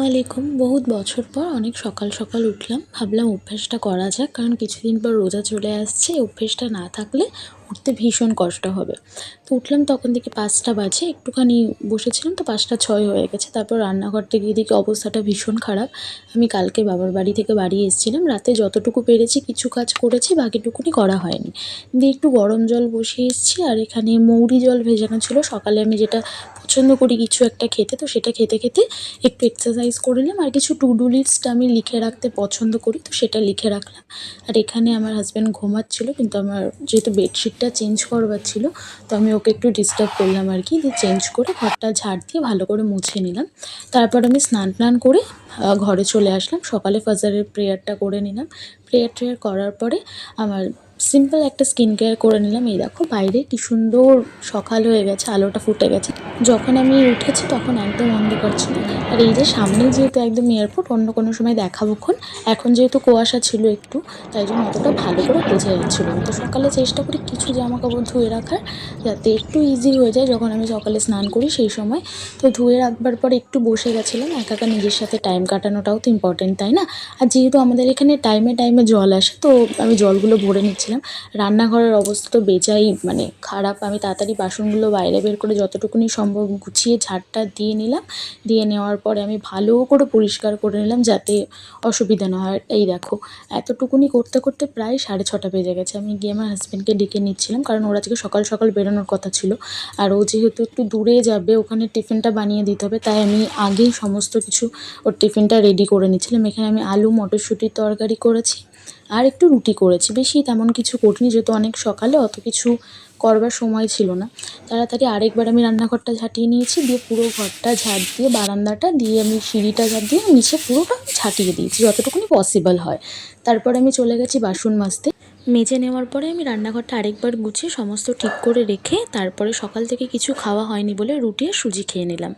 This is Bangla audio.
আসসালামু আলাইকুম। বহুত বছর পর অনেক সকাল সকাল উঠলাম, ভাবলাম অভ্যেসটা করা যাক, কারণ কিছুদিন পর রোজা চলে আসছে। এই অভ্যেসটা না থাকলে উঠতে ভীষণ কষ্ট হবে। তো উঠলাম, তখন দেখি 5টা বাজে, একটুখানি বসেছিলাম তো 5টা 6 হয়ে গেছে। তারপর রান্নাঘরটা গিয়ে দেখি অবস্থাটা ভীষণ খারাপ। আমি কালকে বাবার বাড়ি থেকে বাড়ি এসেছিলাম, রাতে যতটুকু পেরেছি কিছু কাজ করেছি, বাকিটুকুনি করা হয়নি। দিয়ে একটু গরম জল বসিয়ে এসেছি, আর এখানে মৌরি জল ভেজানো ছিল, সকালে আমি যেটা পছন্দ করি কিছু একটা খেতে, তো সেটা খেতে খেতে একটু এক্সারসাইজ করে নিলাম। আর কিছু টু ডু লিস্ট আমি লিখে রাখতে পছন্দ করি, তো সেটা লিখে রাখলাম। আর এখানে আমার হাজব্যান্ড ঘুমাচ্ছিল, কিন্তু আমার যেহেতু বেডশিটটা চেঞ্জ করবার ছিল, তো আমি ওকে একটু ডিস্টার্ব করলাম আর কি। দিয়ে চেঞ্জ করে ঘরটা ঝাড় দিয়ে ভালো করে মুছে নিলাম। তারপর আমি স্নান টান করে ঘরে চলে আসলাম। সকালে ফাজরের প্রেয়ারটা করে নিলাম। প্রেয়ার করার পরে আমার সিম্পল একটা স্কিন কেয়ার করে নিলাম। এই দেখো বাইরে কি সুন্দর সকাল হয়ে গেছে, আলোটা ফুটে গেছে। যখন আমি উঠেছি তখন একদম অন্ধকার ছিল। আর এই যে সামনে যেহেতু একদম এয়ারপোর্ট, অন্য কোনো সময় দেখাবোক্ষণ, এখন যেহেতু কুয়াশা ছিল একটু, তাই জন্য অতটা ভালো করে বোঝা যাচ্ছিল না। তো সকালে চেষ্টা করি কিছু জামা কাপড় ধুয়ে রাখার, যাতে একটু ইজি হয়ে যায় যখন আমি সকালে স্নান করি সেই সময়। তো ধুয়ে রাখবার পর একটু বসে গেছিলাম, একা একা নিজের সাথে টাইম কাটানোটাও তো ইম্পর্টেন্ট, তাই না? আর যেহেতু আমাদের এখানে টাইমে টাইমে জল আসে, তো আমি জলগুলো ভরে নিচ্ছিলাম। রান্নাঘরের অবস্থা তো বেজাই মানে খারাপ। আমি তাড়াতাড়ি বাসনগুলো বাইরে বের করে যতটুকুনি সম্ভব গুছিয়ে ঝাড়টা দিয়ে নিলাম। দিয়ে নেওয়ার পরে আমি ভালো করে পরিষ্কার করে নিলাম, যাতে অসুবিধা না হয়। এই দেখো এতটুকুনি করতে করতে প্রায় 6:30 বেজে গেছে। আমি গিয়ে আমার হাজব্যান্ডকে ডেকে নিচ্ছিলাম, কারণ ওর আজকে সকাল সকাল বেরোনোর কথা ছিল। আর ও যেহেতু একটু দূরে যাবে, ওখানে টিফিনটা বানিয়ে দিতে হবে, তাই আমি আগেই সমস্ত কিছু ওর টিফিনটা রেডি করে নিচ্ছিলাম। এখানে আমি আলু মটরশুঁটির তরকারি করেছি, আর একটু রুটি করেছি। বেশি তেমন কিছু করিনি, যেহেতু অনেক সকালে অত কিছু করবার সময় ছিল না। তাড়াতাড়ি আরেকবার আমি রান্নাঘরটা ঝাঁটিয়ে নিয়েছি, দিয়ে পুরো ঘরটা ঝাঁট দিয়ে বারান্দাটা দিয়ে আমি সিঁড়িটা ঝাঁট দিয়ে নিচে পুরোটা ঝাঁটিয়ে দিয়েছি যতটুকুনি পসিবল হয়। তারপর আমি চলে গেছি বাসন মাজতে। মেজে নেওয়ার পরে আমি রান্নাঘরটা আরেকবার গুছিয়ে সমস্ত ঠিক করে রেখে, তারপরে সকাল থেকে কিছু খাওয়া হয়নি বলে রুটি আর সুজি খেয়ে নিলাম।